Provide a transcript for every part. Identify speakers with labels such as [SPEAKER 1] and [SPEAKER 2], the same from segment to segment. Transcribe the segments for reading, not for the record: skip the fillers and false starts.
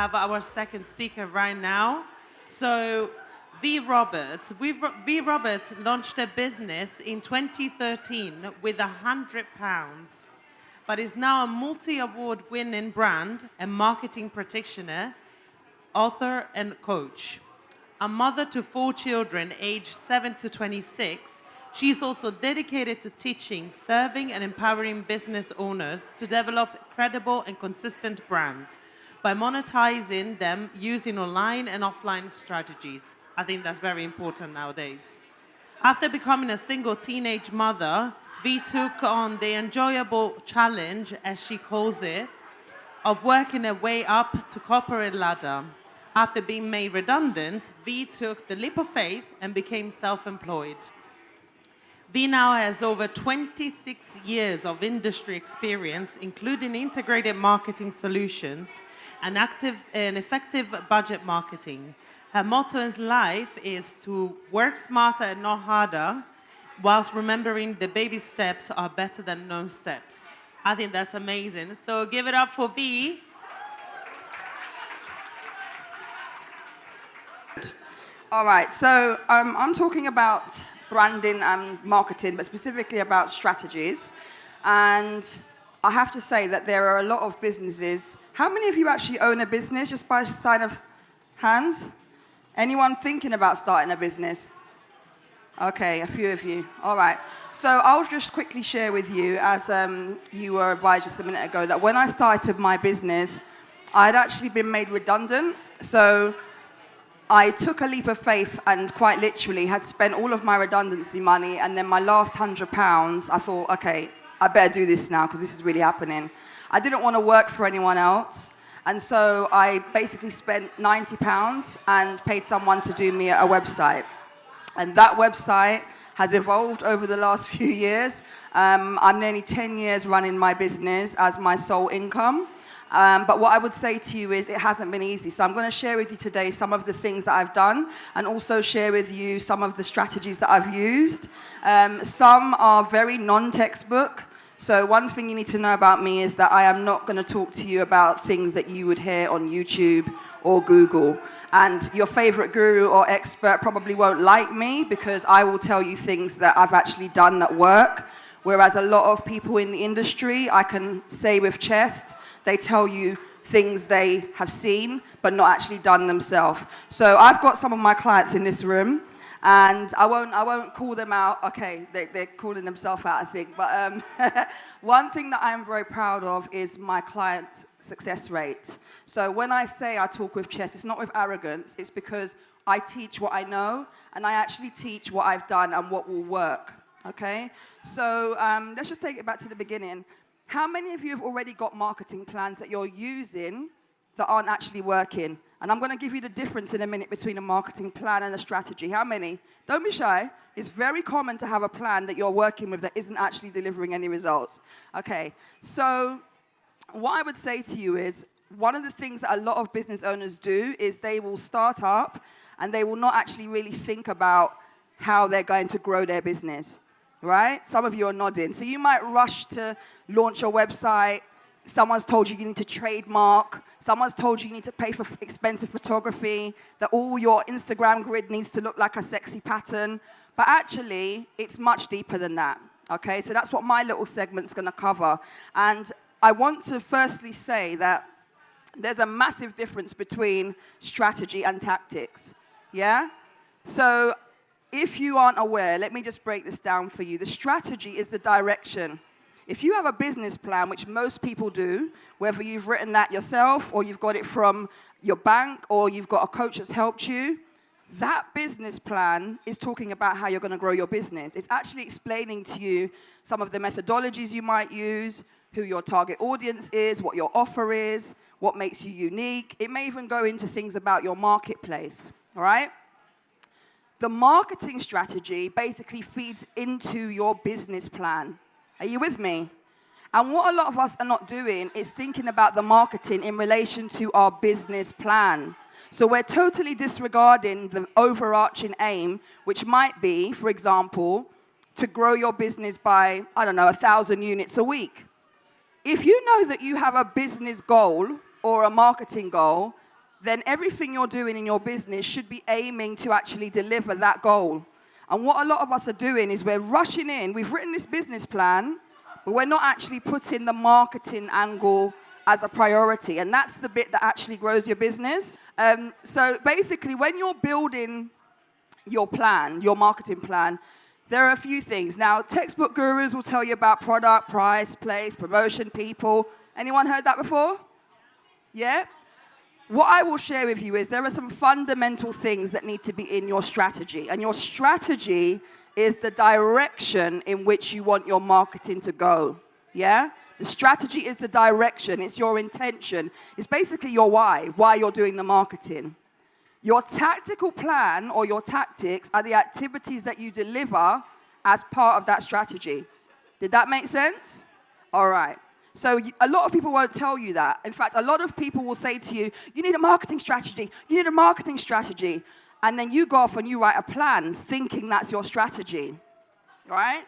[SPEAKER 1] have our second speaker right now. So, Vee Roberts. Vee Roberts launched a business in 2013 with £100, but is now a multi-award winning brand and marketing practitioner, author, and coach. A mother to 4 children aged 7 to 26, she is also dedicated to teaching, serving, and empowering business owners to develop credible and consistent brands by monetizing them using online and offline strategies. I think that's very important nowadays. After becoming a single teenage mother, Vee took on the enjoyable challenge, as she calls it, of working her way up to corporate ladder. After being made redundant, Vee took the leap of faith and became self-employed. Vee now has over 26 years of industry experience, including integrated marketing solutions and effective budget marketing. Her motto in life is to work smarter and not harder, whilst remembering the baby steps are better than no steps. I think that's amazing. So give it up for Vee.
[SPEAKER 2] All right, so I'm talking about branding and marketing, but specifically about strategies. And I have to say that there are a lot of businesses. How many of you actually own a business, just by sign of hands? Anyone thinking about starting a business? Okay, a few of you. All right. So I'll just quickly share with you, as you were advised just a minute ago, that when I started my business, I'd actually been made redundant. So I took a leap of faith and quite literally had spent all of my redundancy money, and then my last £100, I thought, okay, I better do this now because this is really happening. I didn't want to work for anyone else, and so I basically spent £90 and paid someone to do me a website. And that website has evolved over the last few years. I'm nearly 10 years running my business as my sole income. But what I would say to you is it hasn't been easy. So I'm going to share with you today some of the things that I've done and also share with you some of the strategies that I've used. Some are very non-textbook. So one thing you need to know about me is that I am not going to talk to you about things that you would hear on YouTube or Google. And your favorite guru or expert probably won't like me because I will tell you things that I've actually done that work. Whereas a lot of people in the industry, I can say with chest, they tell you things they have seen, but not actually done themselves. So I've got some of my clients in this room, and I won't call them out. Okay, they're calling themselves out, I think. But one thing that I am very proud of is my client success rate. So when I say I talk with chest, it's not with arrogance. It's because I teach what I know, and I actually teach what I've done and what will work. Okay? So let's just take it back to the beginning. How many of you have already got marketing plans that you're using that aren't actually working? And I'm going to give you the difference in a minute between a marketing plan and a strategy. How many? Don't be shy. It's very common to have a plan that you're working with that isn't actually delivering any results. Okay, so what I would say to you is one of the things that a lot of business owners do is they will start up and they will not actually really think about how they're going to grow their business. Right? Some of you are nodding. So you might rush to launch your website. Someone's told you need to trademark. Someone's told you need to pay for expensive photography, that all your Instagram grid needs to look like a sexy pattern. But actually, it's much deeper than that. Okay? So that's what my little segment's going to cover. And I want to firstly say that there's a massive difference between strategy and tactics. Yeah? So if you aren't aware, let me just break this down for you. The strategy is the direction. If you have a business plan, which most people do, whether you've written that yourself or you've got it from your bank or you've got a coach that's helped you, that business plan is talking about how you're going to grow your business. It's actually explaining to you some of the methodologies you might use, who your target audience is, what your offer is, what makes you unique. It may even go into things about your marketplace, all right? The marketing strategy basically feeds into your business plan. Are you with me? And what a lot of us are not doing is thinking about the marketing in relation to our business plan. So we're totally disregarding the overarching aim, which might be, for example, to grow your business by, 1,000 units a week. If you know that you have a business goal or a marketing goal, then everything you're doing in your business should be aiming to actually deliver that goal. And what a lot of us are doing is we're rushing in. We've written this business plan, but we're not actually putting the marketing angle as a priority. And that's the bit that actually grows your business. So basically, when you're building your plan, your marketing plan, there are a few things. Now, textbook gurus will tell you about product, price, place, promotion, people. Anyone heard that before? Yeah? What I will share with you is there are some fundamental things that need to be in your strategy. And your strategy is the direction in which you want your marketing to go. Yeah? The strategy is the direction. It's your intention. It's basically your why you're doing the marketing. Your tactical plan or your tactics are the activities that you deliver as part of that strategy. Did that make sense? All right. So a lot of people won't tell you that. In fact, a lot of people will say to you, you need a marketing strategy. You need a marketing strategy. And then you go off and you write a plan thinking that's your strategy. Right?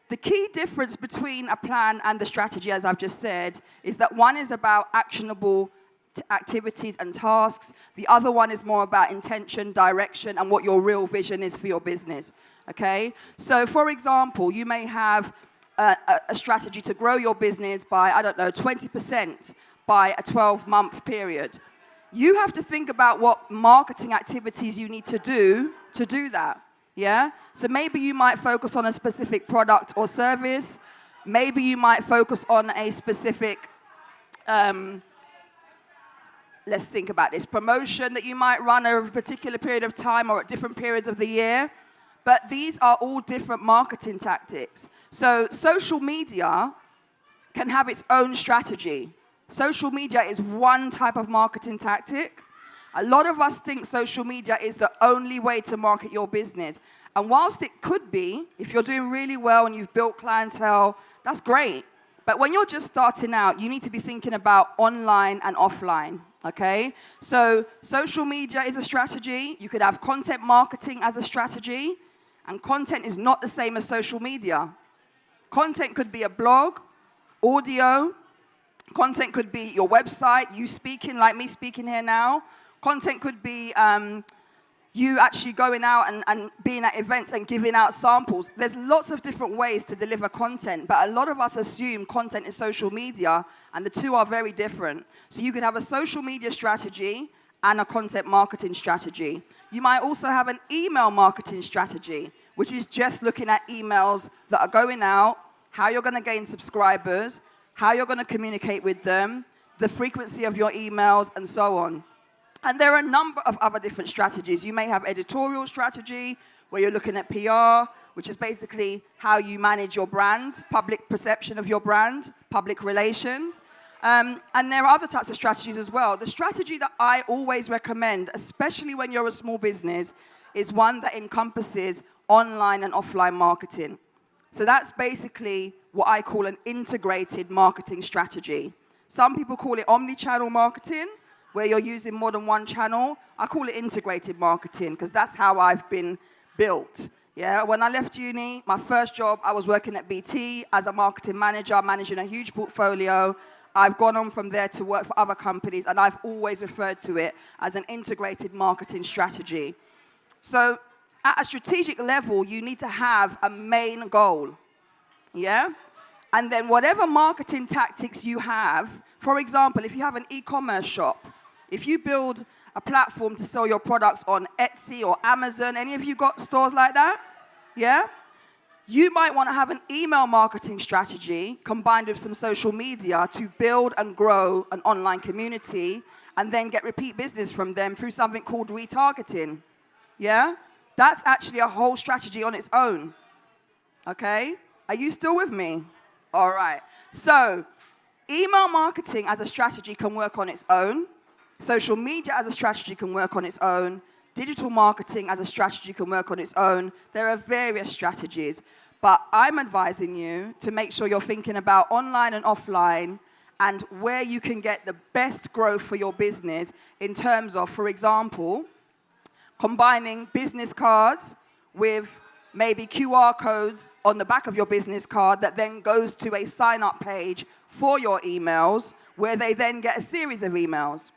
[SPEAKER 2] The key difference between a plan and the strategy, as I've just said, is that one is about actionable activities and tasks. The other one is more about intention, direction, and what your real vision is for your business. Okay? So, for example, you may have a strategy to grow your business by, 20% by a 12-month period. You have to think about what marketing activities you need to do that. Yeah? So maybe you might focus on a specific product or service. Maybe you might focus on a specific, let's think about this, promotion that you might run over a particular period of time or at different periods of the year. But these are all different marketing tactics. So social media can have its own strategy. Social media is one type of marketing tactic. A lot of us think social media is the only way to market your business. And whilst it could be, if you're doing really well and you've built clientele, that's great. But when you're just starting out, you need to be thinking about online and offline, okay? So social media is a strategy. You could have content marketing as a strategy. And content is not the same as social media. Content could be a blog, audio. Content could be your website, you speaking like me speaking here now. Content could be you actually going out and being at events and giving out samples. There's lots of different ways to deliver content, but a lot of us assume content is social media, and the two are very different. So you could have a social media strategy and a content marketing strategy. You might also have an email marketing strategy, which is just looking at emails that are going out, how you're going to gain subscribers, how you're going to communicate with them, the frequency of your emails, and so on. And there are a number of other different strategies. You may have editorial strategy, where you're looking at PR, which is basically how you manage your brand, public perception of your brand, public relations. And there are other types of strategies as well. The strategy that I always recommend, especially when you're a small business, is one that encompasses online and offline marketing. So that's basically what I call an integrated marketing strategy. Some people call it omni-channel marketing, where you're using more than one channel. I call it integrated marketing because that's how I've been built. Yeah, when I left uni, my first job, I was working at BT as a marketing manager, managing a huge portfolio. I've gone on from there to work for other companies, and I've always referred to it as an integrated marketing strategy. So at a strategic level, you need to have a main goal. Yeah? And then whatever marketing tactics you have, for example, if you have an e-commerce shop, if you build a platform to sell your products on Etsy or Amazon, any of you got stores like that? Yeah? You might want to have an email marketing strategy combined with some social media to build and grow an online community and then get repeat business from them through something called retargeting. Yeah? That's actually a whole strategy on its own. Okay? Are you still with me? All right. So, email marketing as a strategy can work on its own. Social media as a strategy can work on its own. Digital marketing as a strategy can work on its own. There are various strategies. But I'm advising you to make sure you're thinking about online and offline and where you can get the best growth for your business in terms of, for example, combining business cards with maybe QR codes on the back of your business card that then goes to a sign-up page for your emails where they then get a series of emails.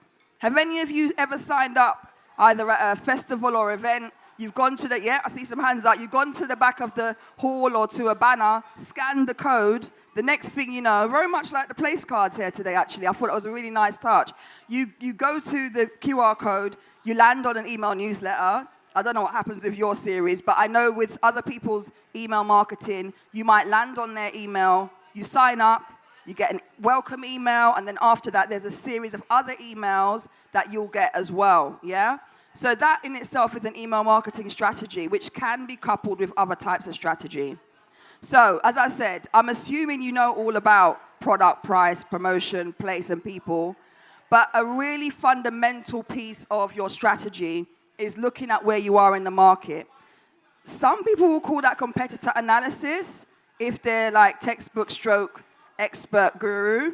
[SPEAKER 2] Have any of you ever signed up either at a festival or event? You've gone to yeah, I see some hands up. You've gone to the back of the hall or to a banner, scanned the code. The next thing you know, very much like the place cards here today, actually. I thought it was a really nice touch. You go to the QR code, you land on an email newsletter. I don't know what happens with your series, but I know with other people's email marketing, you might land on their email, you sign up, you get a welcome email, and then after that, there's a series of other emails that you'll get as well, yeah? So that in itself is an email marketing strategy, which can be coupled with other types of strategy. So, as I said, I'm assuming you know all about product, price, promotion, place, and people, but a really fundamental piece of your strategy is looking at where you are in the market. Some people will call that competitor analysis if they're like textbook stroke expert guru.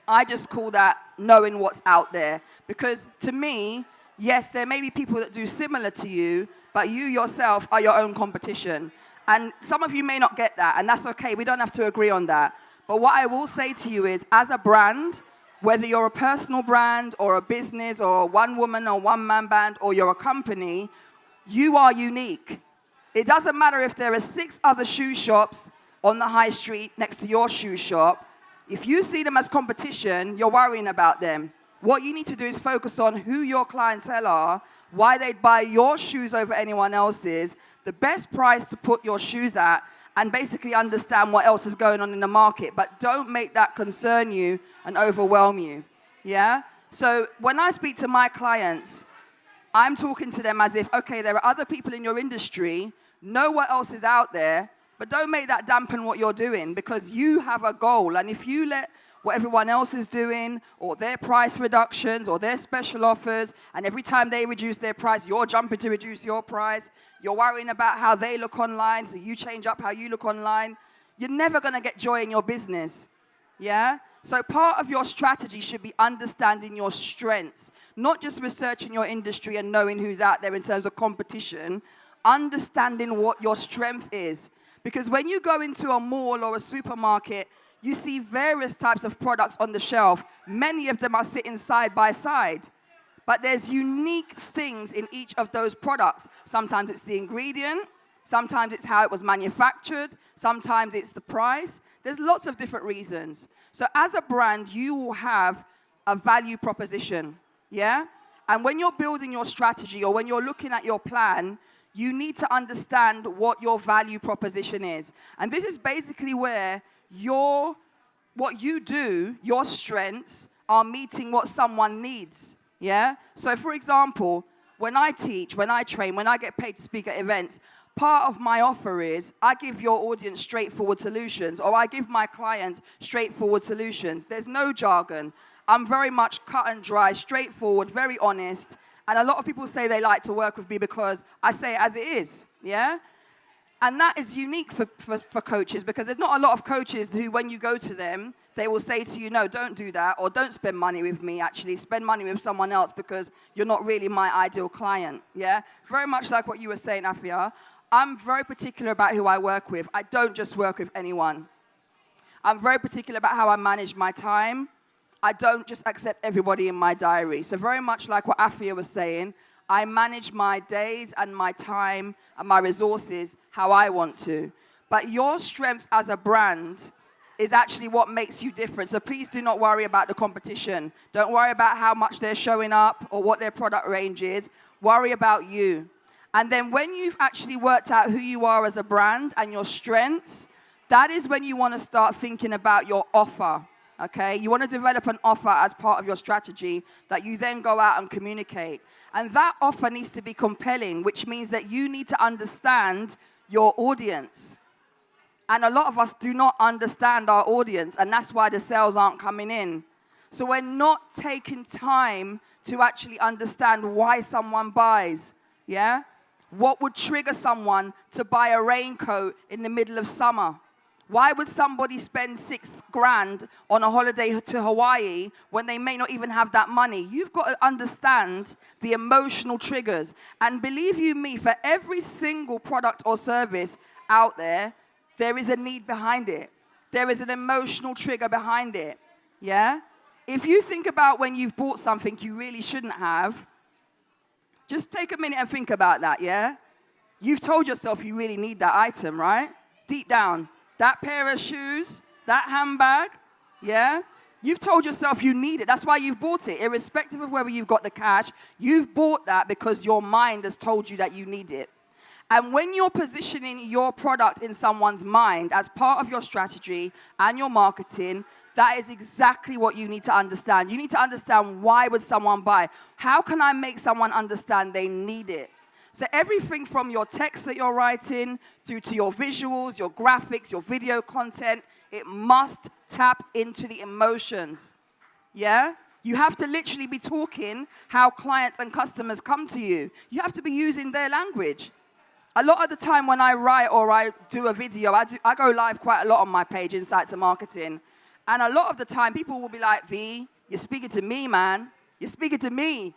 [SPEAKER 2] I just call that knowing what's out there. Because to me, yes, there may be people that do similar to you, but you yourself are your own competition. And some of you may not get that, and that's okay. We don't have to agree on that. But what I will say to you is, as a brand, whether you're a personal brand or a business or a one-woman or one-man band or you're a company, you are unique. It doesn't matter if there are 6 other shoe shops on the high street next to your shoe shop. If you see them as competition, you're worrying about them. What you need to do is focus on who your clientele are, why they'd buy your shoes over anyone else's, the best price to put your shoes at, and basically understand what else is going on in the market. But don't make that concern you and overwhelm you, yeah? So when I speak to my clients, I'm talking to them as if, okay, there are other people in your industry, know what else is out there, but don't make that dampen what you're doing, because you have a goal. And if you let what everyone else is doing, or their price reductions, or their special offers, and every time they reduce their price, you're jumping to reduce your price, you're worrying about how they look online, so you change up how you look online, you're never going to get joy in your business, yeah? So part of your strategy should be understanding your strengths, not just researching your industry and knowing who's out there in terms of competition, understanding what your strength is. Because when you go into a mall or a supermarket, you see various types of products on the shelf. Many of them are sitting side by side. But there's unique things in each of those products. Sometimes it's the ingredient. Sometimes it's how it was manufactured. Sometimes it's the price. There's lots of different reasons. So as a brand, you will have a value proposition, yeah? And when you're building your strategy or when you're looking at your plan, you need to understand what your value proposition is. And this is basically where what you do, your strengths, are meeting what someone needs, yeah? So for example, when I teach, when I train, when I get paid to speak at events, part of my offer is I give your audience straightforward solutions, or I give my clients straightforward solutions. There's no jargon. I'm very much cut and dry, straightforward, very honest. And a lot of people say they like to work with me because I say it as it is, yeah? And that is unique for coaches, because there's not a lot of coaches who, when you go to them, they will say to you, no, don't do that, or don't spend money with me, actually. Spend money with someone else because you're not really my ideal client, yeah? Very much like what you were saying, Afia. I'm very particular about who I work with. I don't just work with anyone. I'm very particular about how I manage my time. I don't just accept everybody in my diary. So very much like what Afia was saying, I manage my days and my time and my resources how I want to. But your strengths as a brand is actually what makes you different. So please do not worry about the competition. Don't worry about how much they're showing up or what their product range is. Worry about you. And then when you've actually worked out who you are as a brand and your strengths, that is when you want to start thinking about your offer, okay? You want to develop an offer as part of your strategy that you then go out and communicate. And that offer needs to be compelling, which means that you need to understand your audience. And a lot of us do not understand our audience, and that's why the sales aren't coming in. So we're not taking time to actually understand why someone buys, yeah? What would trigger someone to buy a raincoat in the middle of summer? Why would somebody spend $6,000 on a holiday to Hawaii when they may not even have that money? You've got to understand the emotional triggers. And believe you me, for every single product or service out there, there is a need behind it. There is an emotional trigger behind it, yeah? if you think about when you've bought something you really shouldn't have, just take a minute and think about that, yeah? You've told yourself you really need that item, right? Deep down. That pair of shoes, that handbag, yeah? You've told yourself you need it. That's why you've bought it. Irrespective of whether you've got the cash, you've bought that because your mind has told you that you need it. And when you're positioning your product in someone's mind as part of your strategy and your marketing, that is exactly what you need to understand. You need to understand, why would someone buy? How can I make someone understand they need it? So everything from your text that you're writing through to your visuals, your graphics, your video content, it must tap into the emotions. Yeah? You have to literally be talking how clients and customers come to you. You have to be using their language. A lot of the time when I write or I do a video, I go live quite a lot on my page, Insight2Marketing. And a lot of the time, people will be like, V, you're speaking to me, man. You're speaking to me.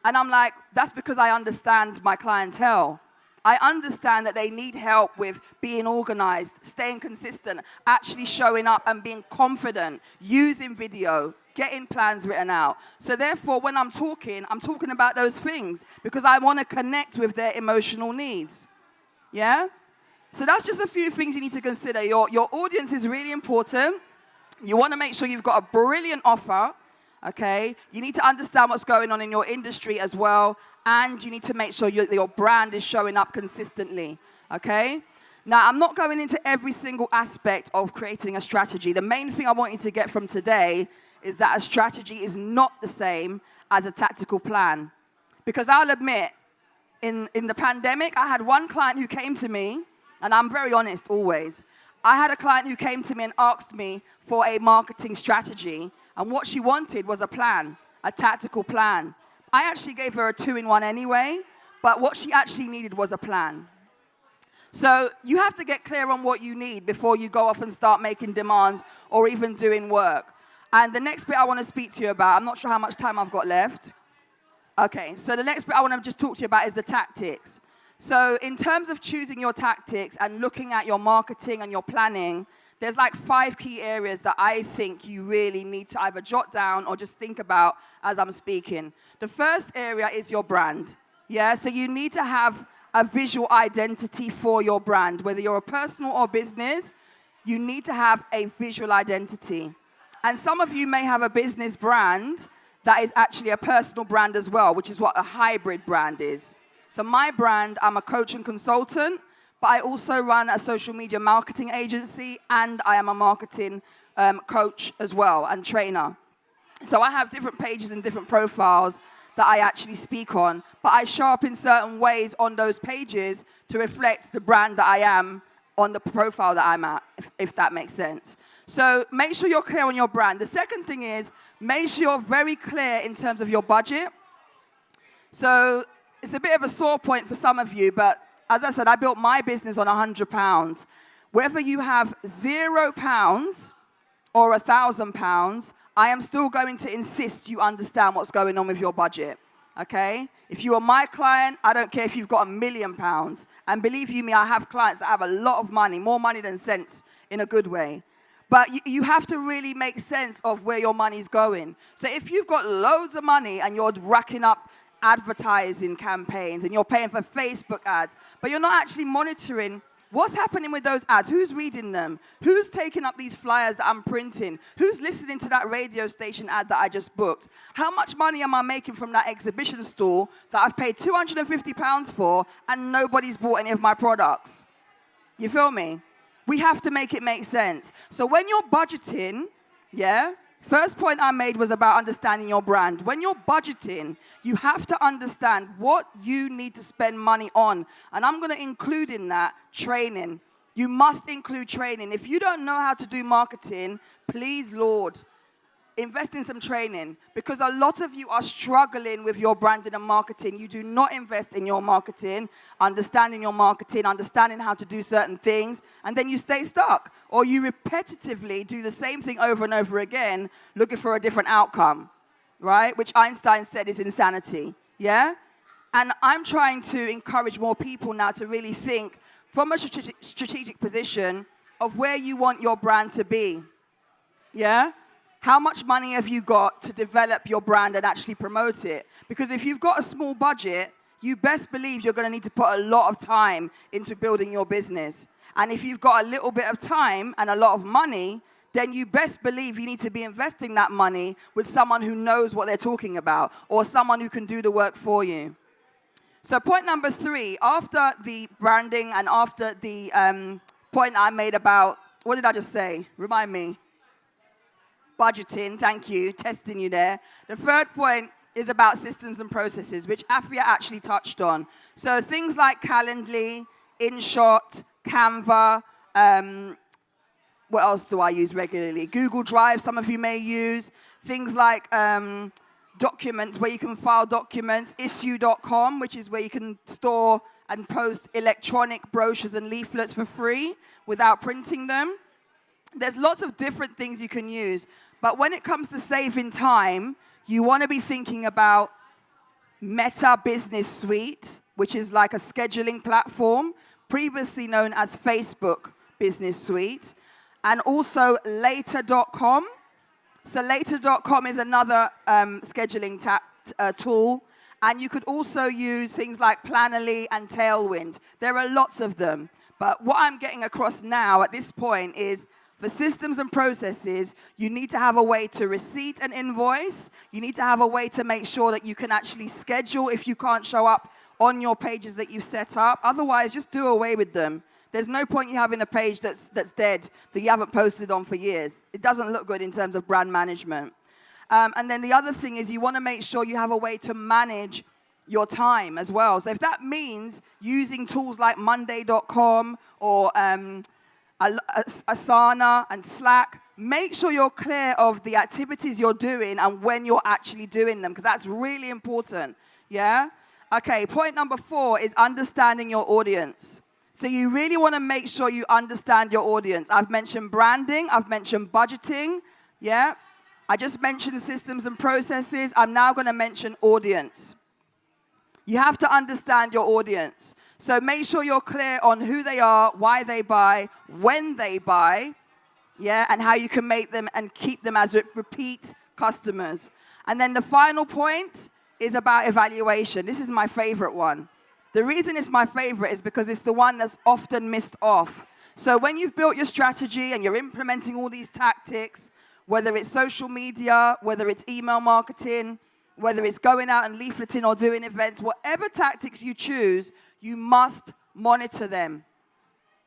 [SPEAKER 2] And I'm like, that's because I understand my clientele. I understand that they need help with being organized, staying consistent, actually showing up and being confident, using video, getting plans written out. So therefore, when I'm talking about those things because I want to connect with their emotional needs. Yeah? So that's just a few things you need to consider. Your audience is really important. You want to make sure you've got a brilliant offer, okay? You need to understand what's going on in your industry as well, and you need to make sure your brand is showing up consistently, okay? Now, I'm not going into every single aspect of creating a strategy. The main thing I want you to get from today is that a strategy is not the same as a tactical plan. Because I'll admit, in the pandemic, I had one client who came to me, and I'm very honest always. I had a client who came to me and asked me for a marketing strategy, and what she wanted was a plan, a tactical plan. I actually gave her a 2-in-1 anyway, but what she actually needed was a plan. So you have to get clear on what you need before you go off and start making demands or even doing work. And the next bit I want to speak to you about, I'm not sure how much time I've got left. Okay, so the next bit I want to just talk to you about is the tactics. So in terms of choosing your tactics and looking at your marketing and your planning, there's like 5 key areas that I think you really need to either jot down or just think about as I'm speaking. The first area is your brand. Yeah, so you need to have a visual identity for your brand. Whether you're a personal or business, you need to have a visual identity. And some of you may have a business brand that is actually a personal brand as well, which is what a hybrid brand is. So my brand, I'm a coach and consultant, but I also run a social media marketing agency, and I am a marketing coach as well, and trainer. So I have different pages and different profiles that I actually speak on, but I show up in certain ways on those pages to reflect the brand that I am on the profile that I'm at, if that makes sense. So make sure you're clear on your brand. The second thing is, make sure you're very clear in terms of your budget. So it's a bit of a sore point for some of you, but as I said, I built my business on £100. Whether you have £0 or £1,000, I am still going to insist you understand what's going on with your budget, okay? If you are my client, I don't care if you've got £1 million. And believe you me, I have clients that have a lot of money, more money than sense, in a good way. But you have to really make sense of where your money's going. So if you've got loads of money and you're racking up advertising campaigns and you're paying for Facebook ads, but you're not actually monitoring what's happening with those ads, who's reading them, who's taking up these flyers that I'm printing, who's listening to that radio station ad that I just booked, how much money am I making from that exhibition stall that I've paid £250 for and nobody's bought any of my products? You feel me? We have to make it make sense. So when you're budgeting, yeah, first point I made was about understanding your brand. When you're budgeting, you have to understand what you need to spend money on. And I'm going to include in that training. You must include training. If you don't know how to do marketing, please, Lord, invest in some training, because a lot of you are struggling with your branding and marketing. You do not invest in your marketing, understanding how to do certain things, and then you stay stuck. Or you repetitively do the same thing over and over again, looking for a different outcome, right? Which Einstein said is insanity, yeah? And I'm trying to encourage more people now to really think from a strategic position of where you want your brand to be, yeah? How much money have you got to develop your brand and actually promote it? Because if you've got a small budget, you best believe you're going to need to put a lot of time into building your business. And if you've got a little bit of time and a lot of money, then you best believe you need to be investing that money with someone who knows what they're talking about or someone who can do the work for you. So point number 3, after the branding and after the point I made about, what did I just say? Remind me. Budgeting, thank you, testing you there. The third point is about systems and processes, which Afia actually touched on. So things like Calendly, InShot, Canva, what else do I use regularly? Google Drive, some of you may use. Things like documents, where you can file documents. Issue.com, which is where you can store and post electronic brochures and leaflets for free without printing them. There's lots of different things you can use. But when it comes to saving time, you want to be thinking about Meta Business Suite, which is like a scheduling platform, previously known as Facebook Business Suite, and also Later.com. So Later.com is another scheduling tool, and you could also use things like Plannerly and Tailwind. There are lots of them, but what I'm getting across now at this point is for systems and processes, you need to have a way to receipt an invoice. You need to have a way to make sure that you can actually schedule if you can't show up on your pages that you've set up. Otherwise, just do away with them. There's no point you having a page that's dead, that you haven't posted on for years. It doesn't look good in terms of brand management. And then the other thing is you want to make sure you have a way to manage your time as well. So if that means using tools like Monday.com or Asana and Slack, make sure you're clear of the activities you're doing and when you're actually doing them, because that's really important, yeah? Okay, point number 4 is understanding your audience. So you really want to make sure you understand your audience. I've mentioned branding, I've mentioned budgeting, yeah? I just mentioned systems and processes. I'm now going to mention audience. You have to understand your audience. So make sure you're clear on who they are, why they buy, when they buy, yeah, and how you can make them and keep them as repeat customers. And then the final point is about evaluation. This is my favorite one. The reason it's my favorite is because it's the one that's often missed off. So when you've built your strategy and you're implementing all these tactics, whether it's social media, whether it's email marketing, whether it's going out and leafleting or doing events, whatever tactics you choose, you must monitor them.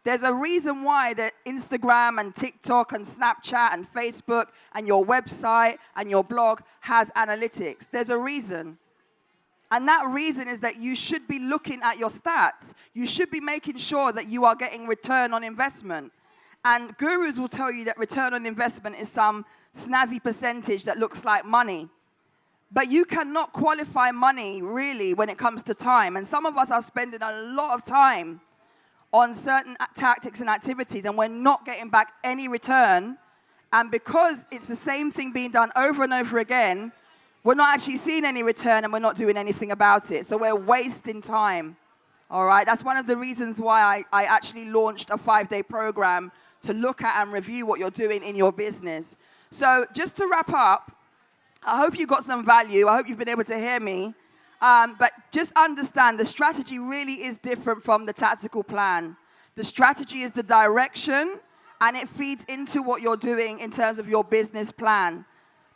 [SPEAKER 2] There's a reason why that Instagram and TikTok and Snapchat and Facebook and your website and your blog has analytics. There's a reason. And that reason is that you should be looking at your stats. You should be making sure that you are getting return on investment. And gurus will tell you that return on investment is some snazzy percentage that looks like money. But you cannot qualify money, really, when it comes to time. And some of us are spending a lot of time on certain tactics and activities, and we're not getting back any return. And because it's the same thing being done over and over again, we're not actually seeing any return, and we're not doing anything about it. So we're wasting time. All right? That's one of the reasons why I actually launched a 5-day program to look at and review what you're doing in your business. So just to wrap up, I hope you got some value. I hope you've been able to hear me. But just understand the strategy really is different from the tactical plan. The strategy is the direction, and it feeds into what you're doing in terms of your business plan.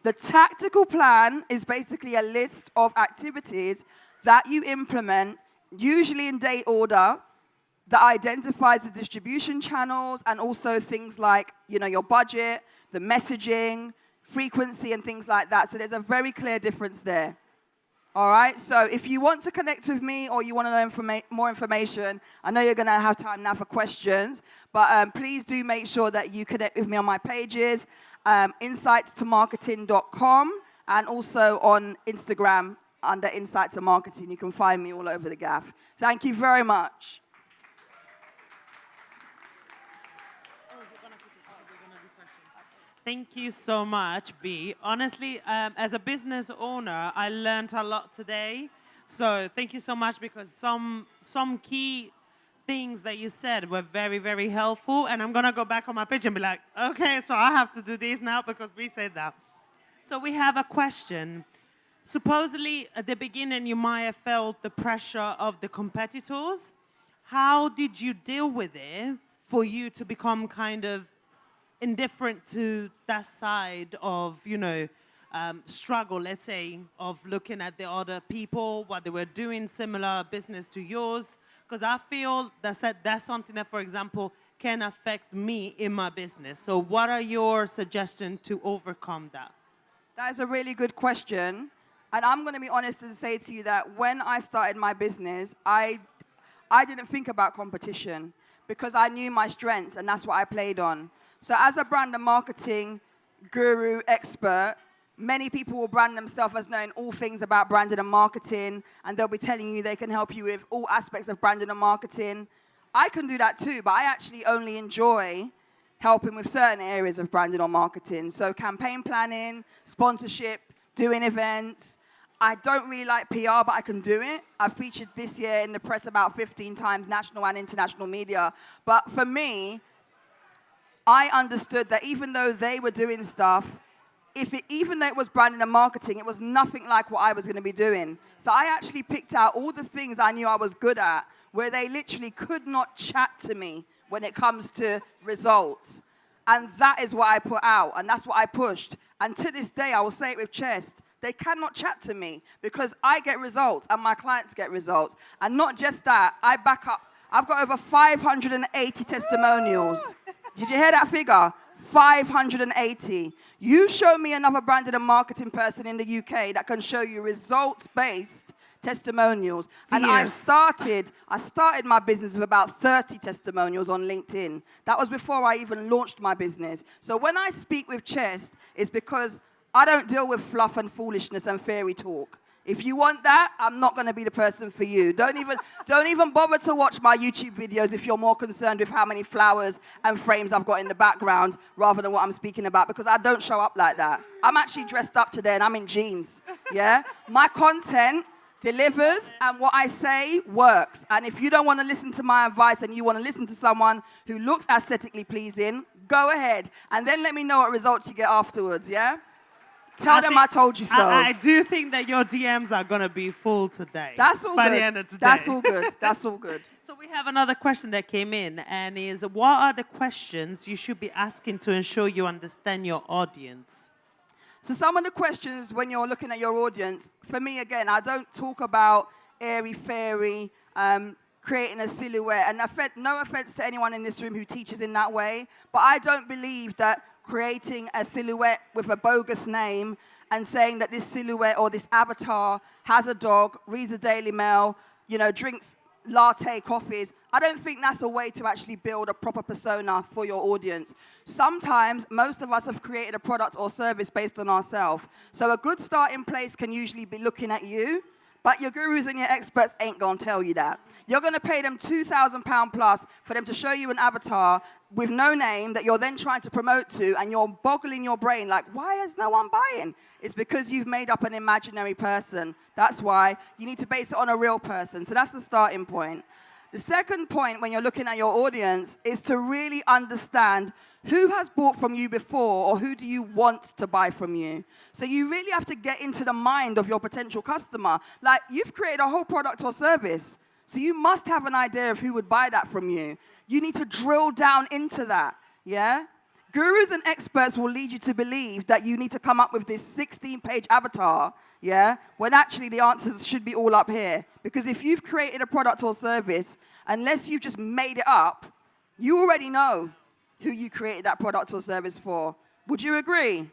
[SPEAKER 2] The tactical plan is basically a list of activities that you implement, usually in date order, that identifies the distribution channels and also things like, your budget, the messaging, frequency, and things like that. So there's a very clear difference there. All right? So if you want to connect with me or you want to know more information, I know you're going to have time now for questions, but please do make sure that you connect with me on my pages, Insight2Marketing.com, and also on Instagram under Insight2Marketing. You can find me all over the gaff. Thank you very much.
[SPEAKER 1] Thank you so much, Vee. Honestly, as a business owner, I learned a lot today. So thank you so much, because some key things that you said were very, very helpful. And I'm going to go back on my page and be like, okay, so I have to do this now because we said that. So we have a question. Supposedly, at the beginning, you might have felt the pressure of the competitors. How did you deal with it for you to become kind of indifferent to that side of, struggle, let's say, of looking at the other people, what they were doing similar business to yours? Because I feel that's something that, for example, can affect me in my business. So what are your suggestions to overcome that?
[SPEAKER 2] That is a really good question. And I'm going to be honest and say to you that when I started my business, I didn't think about competition because I knew my strengths and that's what I played on. So as a brand and marketing guru expert, many people will brand themselves as knowing all things about branding and marketing, and they'll be telling you they can help you with all aspects of branding and marketing. I can do that too, but I actually only enjoy helping with certain areas of branding or marketing. So campaign planning, sponsorship, doing events. I don't really like PR, but I can do it. I've featured this year in the press about 15 times, national and international media. But for me, I understood that even though they were doing stuff, even though it was branding and marketing, it was nothing like what I was going to be doing. So I actually picked out all the things I knew I was good at, where they literally could not chat to me when it comes to results. And that is what I put out, and that's what I pushed. And to this day, I will say it with chest, they cannot chat to me because I get results and my clients get results. And not just that, I back up. I've got over 580 testimonials. Did you hear that figure? 580. You show me another branded and marketing person in the UK that can show you results-based testimonials. And I started my business with about 30 testimonials on LinkedIn. That was before I even launched my business. So when I speak with chest, it's because I don't deal with fluff and foolishness and fairy talk. If you want that, I'm not going to be the person for you. Don't even bother to watch my YouTube videos if you're more concerned with how many flowers and frames I've got in the background rather than what I'm speaking about, because I don't show up like that. I'm actually dressed up today and I'm in jeans. Yeah? My content delivers and what I say works. And if you don't want to listen to my advice and you want to listen to someone who looks aesthetically pleasing, go ahead. And then let me know what results you get afterwards, yeah? Tell them I told you so.
[SPEAKER 1] I do think that your DMs are going to be full today.
[SPEAKER 2] That's all
[SPEAKER 1] by
[SPEAKER 2] good.
[SPEAKER 1] the end of today.
[SPEAKER 2] That's all good. That's all good.
[SPEAKER 1] So we have another question that came in, and is, what are the questions you should be asking to ensure you understand your audience?
[SPEAKER 2] So some of the questions when you're looking at your audience, for me, again, I don't talk about airy-fairy, creating a silhouette. And no offense to anyone in this room who teaches in that way, but I don't believe that creating a silhouette with a bogus name and saying that this silhouette or this avatar has a dog, reads the Daily Mail, drinks latte coffees. I don't think that's a way to actually build a proper persona for your audience. Sometimes, most of us have created a product or service based on ourselves. So a good starting place can usually be looking at you, but your gurus and your experts ain't going to tell you that. You're going to pay them £2,000 plus for them to show you an avatar with no name that you're then trying to promote to, and you're boggling your brain like, why is no one buying? It's because you've made up an imaginary person. That's why you need to base it on a real person. So that's the starting point. The second point when you're looking at your audience is to really understand who has bought from you before, or who do you want to buy from you. So you really have to get into the mind of your potential customer. Like, you've created a whole product or service, so you must have an idea of who would buy that from you. You need to drill down into that, yeah? Gurus and experts will lead you to believe that you need to come up with this 16-page avatar, yeah, when actually the answers should be all up here. Because if you've created a product or service, unless you've just made it up, you already know who you created that product or service for. Would you agree?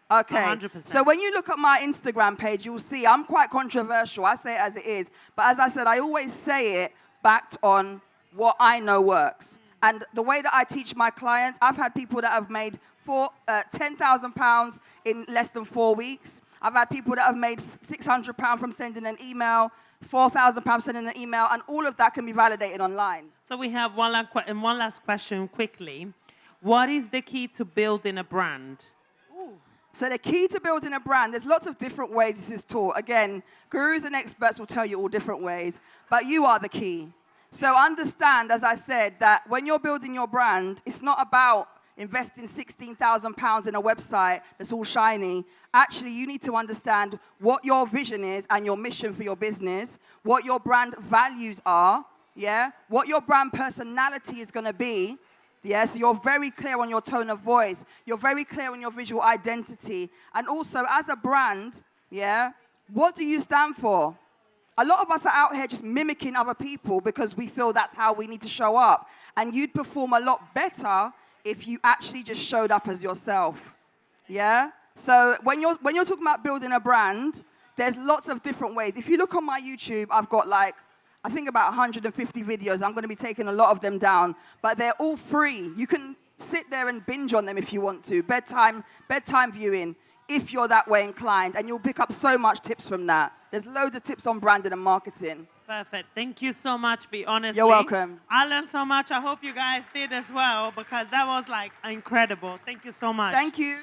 [SPEAKER 2] Okay.
[SPEAKER 1] 100%.
[SPEAKER 2] So when you look at my Instagram page, you'll see I'm quite controversial. I say it as it is. But as I said, I always say it backed on what I know works. And the way that I teach my clients, I've had people that have made £10,000 in less than 4 weeks. I've had people that have made £600 from sending an email, £4,000 sending an email, and all of that can be validated online.
[SPEAKER 1] So we have one last question quickly. What is the key to building a brand?
[SPEAKER 2] So the key to building a brand, there's lots of different ways this is taught. Again, gurus and experts will tell you all different ways, but you are the key. So understand, as I said, that when you're building your brand, it's not about investing £16,000 in a website that's all shiny. Actually, you need to understand what your vision is and your mission for your business, what your brand values are, yeah, what your brand personality is going to be. Yeah, so you're very clear on your tone of voice. You're very clear on your visual identity. And also, as a brand, yeah, what do you stand for? A lot of us are out here just mimicking other people because we feel that's how we need to show up. And you'd perform a lot better if you actually just showed up as yourself. Yeah? So when you're talking about building a brand, there's lots of different ways. If you look on my YouTube, I've got like, I think about 150 videos. I'm going to be taking a lot of them down. But they're all free. You can sit there and binge on them if you want to. Bedtime viewing, if you're that way inclined. And you'll pick up so much tips from that. There's loads of tips on branding and marketing.
[SPEAKER 1] Perfect. Thank you so much, Vee. Honestly,
[SPEAKER 2] you're welcome.
[SPEAKER 1] I learned so much. I hope you guys did as well, because that was like incredible. Thank you so much.
[SPEAKER 2] Thank you.